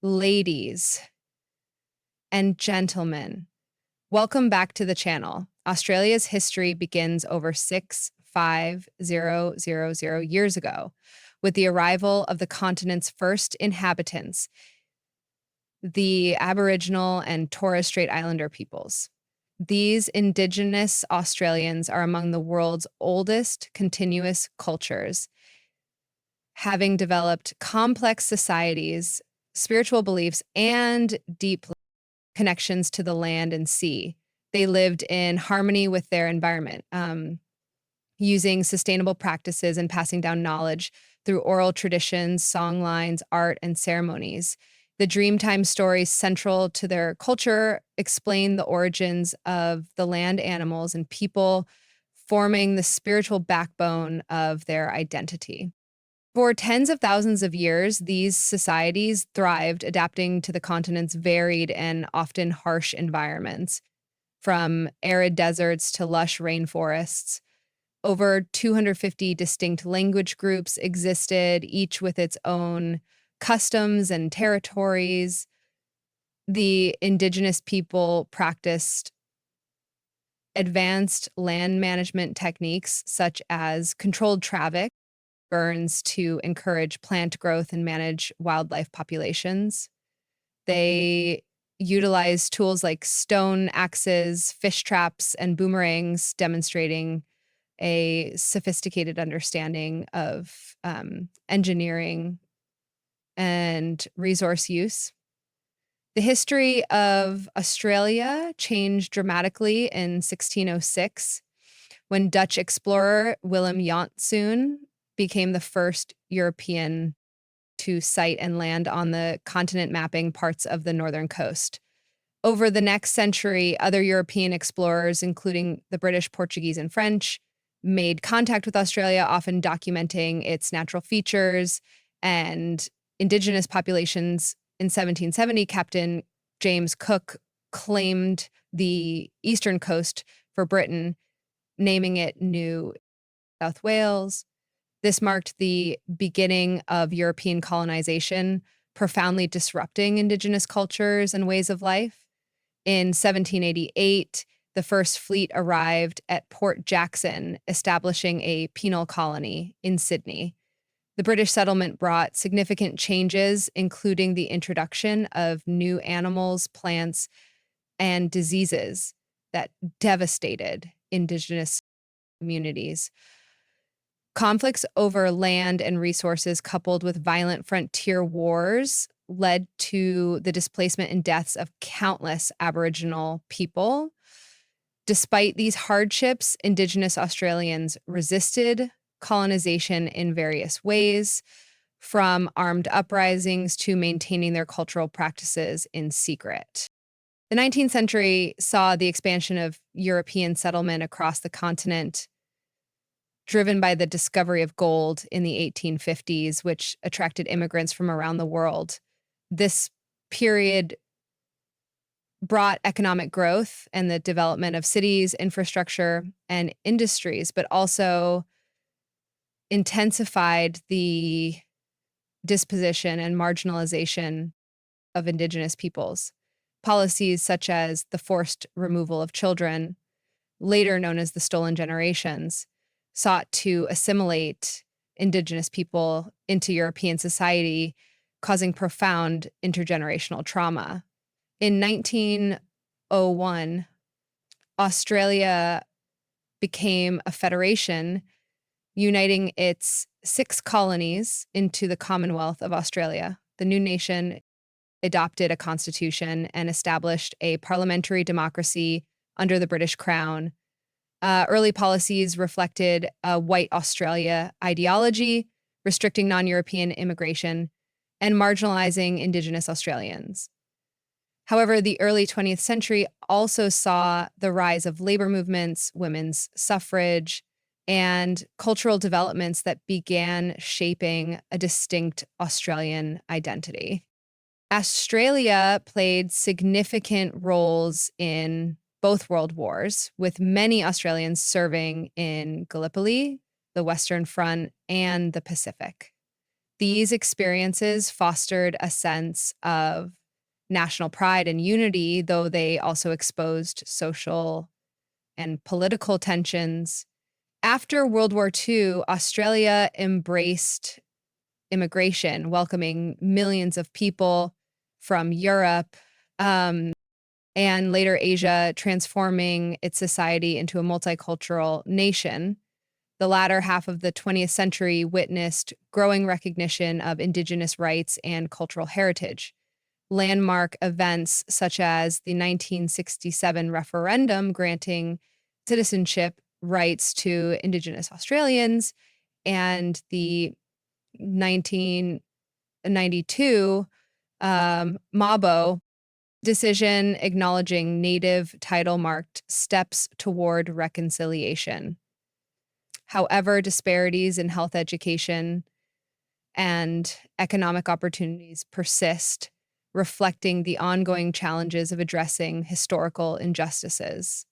Ladies and gentlemen, welcome back to the channel. Australia's history begins over 65000 years ago with the arrival of the continent's first inhabitants, the Aboriginal and Torres Strait Islander peoples. These Indigenous Australians are among the world's oldest continuous cultures, having developed complex societies, spiritual beliefs, and deep connections to the land and sea. They lived in harmony with their environment, using sustainable practices and passing down knowledge through oral traditions, songlines, art, and ceremonies. The Dreamtime stories central to their culture explain the origins of the land animals and people, forming the spiritual backbone of their identity. For tens of thousands of years, these societies thrived, adapting to the continent's varied and often harsh environments, from arid deserts to lush rainforests. Over 250 distinct language groups existed, each with its own customs and territories. The indigenous people practiced advanced land management techniques such as controlled traffic, burns to encourage plant growth and manage wildlife populations. They utilize tools like stone axes, fish traps, and boomerangs, demonstrating a sophisticated understanding of engineering and resource use. The history of Australia changed dramatically in 1606 when Dutch explorer Willem Janszoon became the first European to sight and land on the continent, mapping parts of the northern coast. Over the next century, other European explorers, including the British, Portuguese, and French, made contact with Australia, often documenting its natural features and indigenous populations. In 1770, Captain James Cook claimed the eastern coast for Britain, naming it New South Wales. This marked the beginning of European colonization, profoundly disrupting indigenous cultures and ways of life. In 1788, the first fleet arrived at Port Jackson, establishing a penal colony in Sydney. The British settlement brought significant changes, including the introduction of new animals, plants, and diseases that devastated indigenous communities. Conflicts over land and resources, coupled with violent frontier wars, led to the displacement and deaths of countless Aboriginal people. Despite these hardships, Indigenous Australians resisted colonization in various ways, from armed uprisings to maintaining their cultural practices in secret. The 19th century saw the expansion of European settlement across the continent, driven by the discovery of gold in the 1850s, which attracted immigrants from around the world. This period brought economic growth and the development of cities, infrastructure, and industries, but also intensified the disposition and marginalization of Indigenous peoples. Policies such as the forced removal of children, later known as the stolen generations, sought to assimilate Indigenous people into European society, causing profound intergenerational trauma. In 1901, Australia became a federation, uniting its 6 colonies into the Commonwealth of Australia. The new nation adopted a constitution and established a parliamentary democracy under the British Crown. Early policies reflected a white Australia ideology, restricting non-European immigration and marginalizing Indigenous Australians. However, the early 20th century also saw the rise of labor movements, women's suffrage, and cultural developments that began shaping a distinct Australian identity. Australia played significant roles in both world wars, with many Australians serving in Gallipoli, the Western Front, and the Pacific. These experiences fostered a sense of national pride and unity, though they also exposed social and political tensions. After World War II, Australia embraced immigration, welcoming millions of people from Europe, and later Asia, transforming its society into a multicultural nation. The latter half of the 20th century witnessed growing recognition of Indigenous rights and cultural heritage. Landmark events such as the 1967 referendum granting citizenship rights to Indigenous Australians and the 1992 Mabo decision acknowledging native title marked steps toward reconciliation. However, disparities in health education and economic opportunities persist, reflecting the ongoing challenges of addressing historical injustices.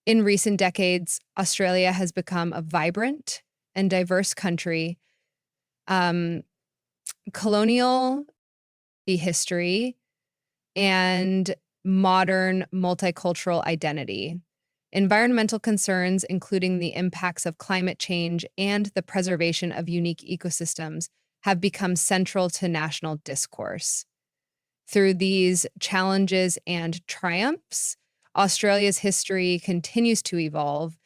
In recent decades, Australia has become a vibrant and diverse country. Colonial history and modern multicultural identity. Environmental concerns, including the impacts of climate change and the preservation of unique ecosystems, have become central to national discourse. Through these challenges and triumphs, Australia's history continues to evolve,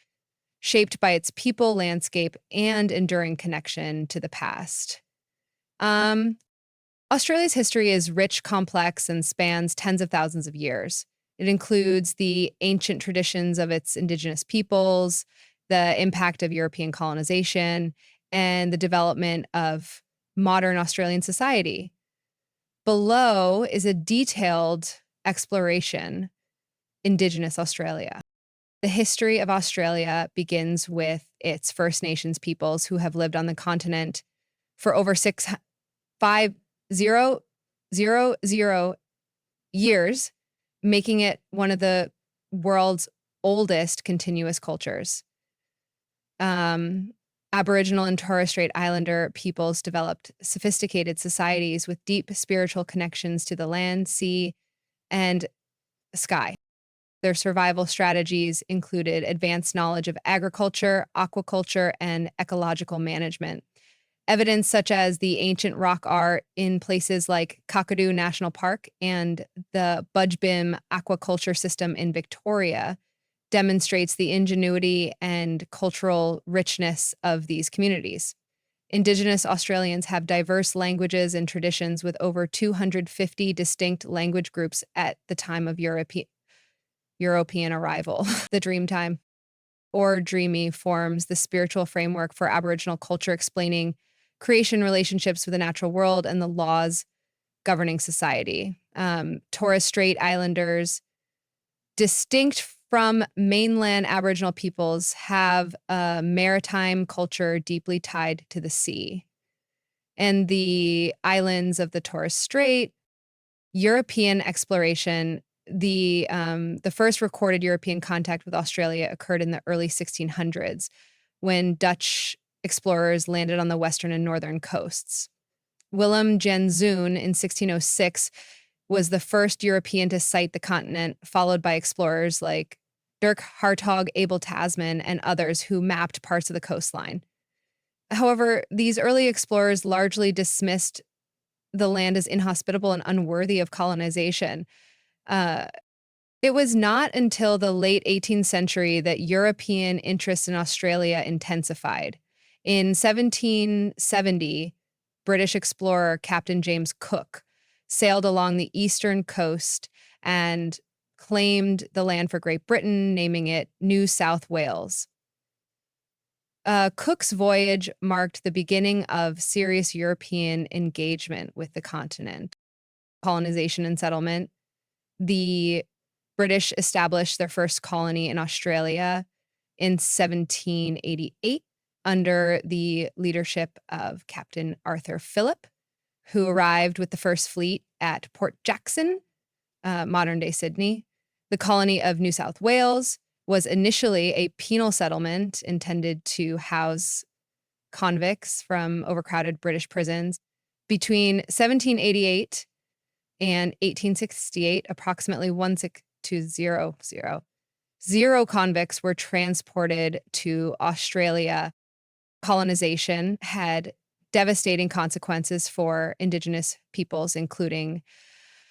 shaped by its people, landscape, and enduring connection to the past. Australia's history is rich, complex, and spans tens of thousands of years. It includes the ancient traditions of its Indigenous peoples, the impact of European colonization, and the development of modern Australian society. Below is a detailed exploration, Indigenous Australia. The history of Australia begins with its First Nations peoples who have lived on the continent for over 5,000 years, making it one of the world's oldest continuous cultures. Aboriginal and Torres Strait Islander peoples developed sophisticated societies with deep spiritual connections to the land, sea, and sky. Their survival strategies included advanced knowledge of agriculture, aquaculture, and ecological management. Evidence such as the ancient rock art in places like Kakadu National Park and the Budgebim aquaculture system in Victoria demonstrates the ingenuity and cultural richness of these communities. Indigenous Australians have diverse languages and traditions with over 250 distinct language groups at the time of European arrival. The Dreamtime, or Dreamy, forms the spiritual framework for Aboriginal culture, explaining creation relationships with the natural world and the laws governing society. Torres Strait Islanders, distinct from mainland Aboriginal peoples, have a maritime culture deeply tied to the sea. And the islands of the Torres Strait, European exploration, the first recorded European contact with Australia occurred in the early 1600s when Dutch explorers landed on the western and northern coasts. Willem Janszoon in 1606 was the first European to sight the continent, followed by explorers like Dirk Hartog, Abel Tasman, and others who mapped parts of the coastline. However, these early explorers largely dismissed the land as inhospitable and unworthy of colonization. It was not until the late 18th century that European interest in Australia intensified. In 1770, British explorer Captain James Cook sailed along the eastern coast and claimed the land for Great Britain, naming it New South Wales. Cook's voyage marked the beginning of serious European engagement with the continent. Colonization and settlement. The British established their first colony in Australia in 1788 under the leadership of Captain Arthur Phillip, who arrived with the first fleet at Port Jackson, modern-day Sydney. The colony of New South Wales was initially a penal settlement intended to house convicts from overcrowded British prisons. Between 1788 and 1868, approximately 1,620 convicts were transported to Australia. Colonization had devastating consequences for Indigenous peoples, including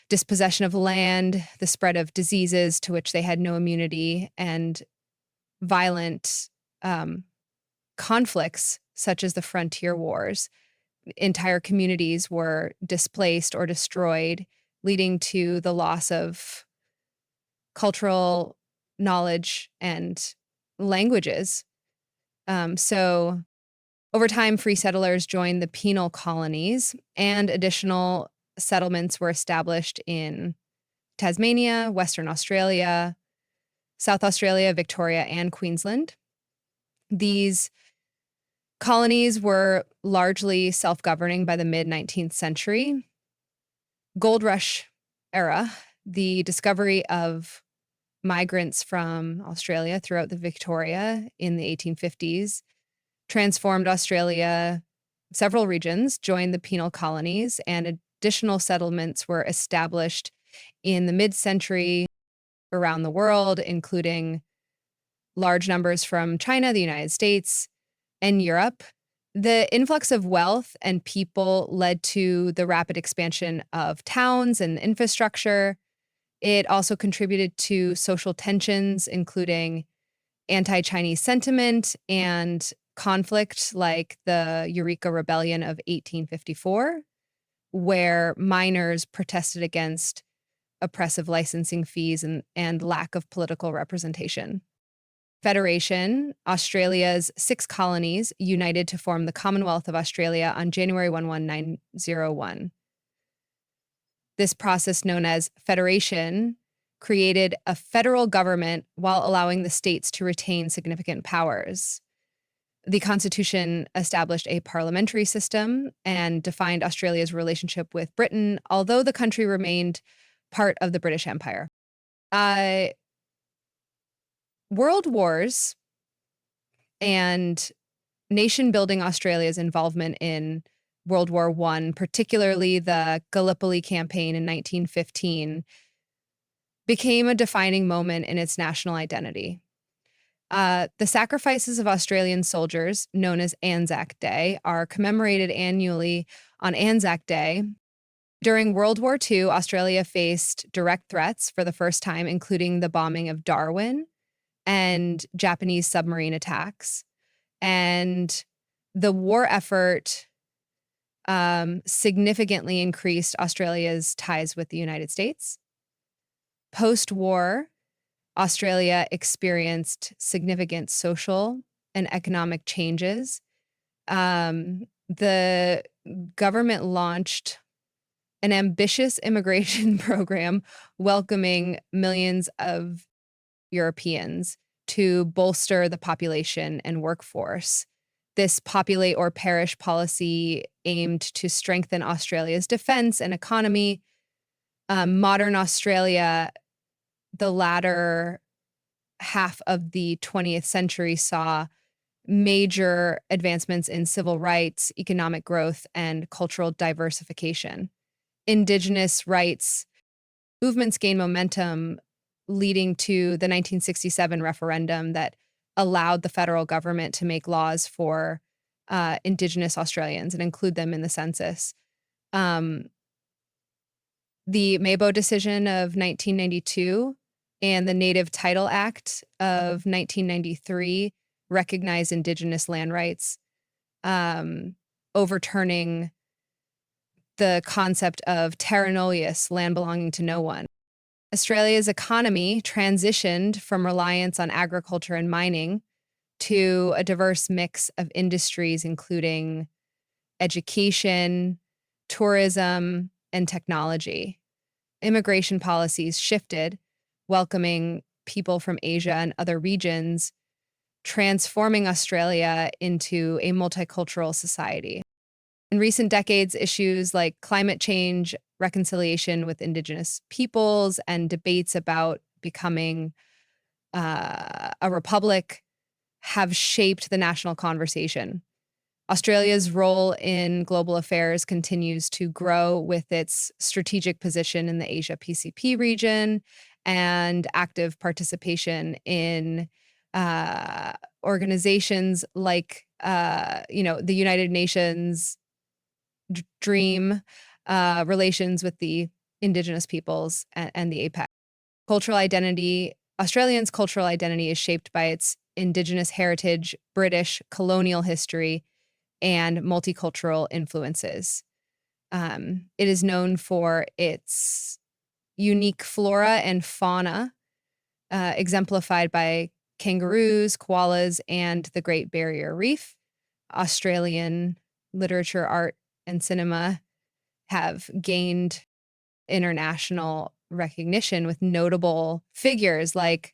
dispossession of land, the spread of diseases to which they had no immunity, and violent conflicts such as the frontier wars. Entire communities were displaced or destroyed, leading to the loss of cultural knowledge and languages. So over time, free settlers joined the penal colonies, and additional settlements were established in Tasmania, Western Australia, South Australia, Victoria, and Queensland. These colonies were largely self-governing by the mid-19th century. Gold Rush era, the discovery of migrants from Australia throughout the Victoria in the 1850s transformed Australia. Several regions joined the penal colonies, and additional settlements were established in the mid-century around the world, including large numbers from China, the United States, and Europe. The influx of wealth and people led to the rapid expansion of towns and infrastructure. It also contributed to social tensions, including anti-Chinese sentiment and conflict like the Eureka Rebellion of 1854, where miners protested against oppressive licensing fees and lack of political representation. Federation, Australia's 6 colonies united to form the Commonwealth of Australia on January 1, 1901. This process, known as federation, created a federal government while allowing the states to retain significant powers. The Constitution established a parliamentary system and defined Australia's relationship with Britain, although the country remained part of the British Empire. World wars and nation-building Australia's involvement in World War I, particularly the Gallipoli campaign in 1915, became a defining moment in its national identity. The sacrifices of Australian soldiers, known as Anzac Day, are commemorated annually on Anzac Day. During World War II, Australia faced direct threats for the first time, including the bombing of Darwin and Japanese submarine attacks. And the war effort significantly increased Australia's ties with the United States. Post-war, Australia experienced significant social and economic changes. The government launched an ambitious immigration program welcoming millions of Europeans to bolster the population and workforce. This populate or perish policy aimed to strengthen Australia's defense and economy. Modern Australia, the latter half of the 20th century, saw major advancements in civil rights, economic growth, and cultural diversification. Indigenous rights movements gained momentum, leading to the 1967 referendum that allowed the federal government to make laws for Indigenous Australians and include them in the census. The Mabo decision of 1992 and the Native Title Act of 1993 recognized Indigenous land rights, overturning the concept of terra nullius, land belonging to no one. Australia's economy transitioned from reliance on agriculture and mining to a diverse mix of industries, including education, tourism, and technology. Immigration policies shifted, welcoming people from Asia and other regions, transforming Australia into a multicultural society. In recent decades, issues like climate change, reconciliation with Indigenous peoples, and debates about becoming a republic have shaped the national conversation. Australia's role in global affairs continues to grow with its strategic position in the Asia PCP region and active participation in uh, organizations like, the United Nations Dream, relations with the Indigenous peoples and the APEC. Cultural identity, Australians' cultural identity is shaped by its Indigenous heritage, British colonial history, and multicultural influences. It is known for its unique flora and fauna, exemplified by kangaroos, koalas, and the Great Barrier Reef. Australian literature, art, and cinema have gained international recognition with notable figures like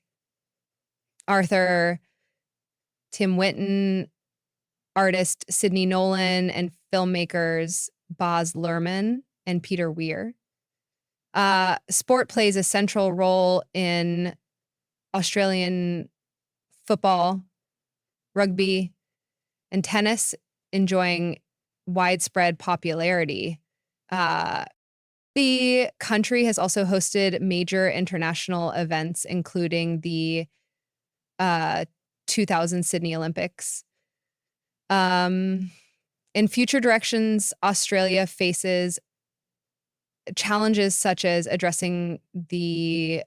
Arthur, Tim Winton, artist Sidney Nolan, and filmmakers Baz Luhrmann and Peter Weir. Sport plays a central role in Australian football, rugby, and tennis, enjoying widespread popularity. The country has also hosted major international events, including the 2000 Sydney Olympics. In future directions, Australia faces challenges such as addressing the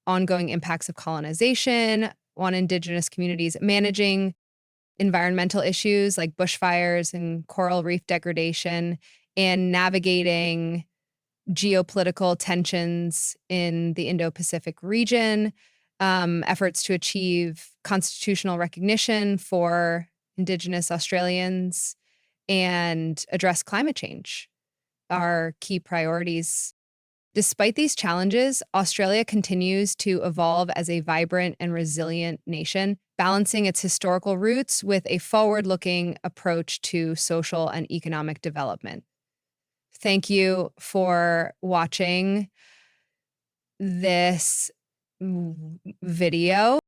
ongoing impacts of colonization on Indigenous communities, managing environmental issues like bushfires and coral reef degradation, and navigating geopolitical tensions in the Indo-Pacific region, efforts to achieve constitutional recognition for Indigenous Australians, and address climate change are key priorities. Despite these challenges, Australia continues to evolve as a vibrant and resilient nation, balancing its historical roots with a forward-looking approach to social and economic development. Thank you for watching this video.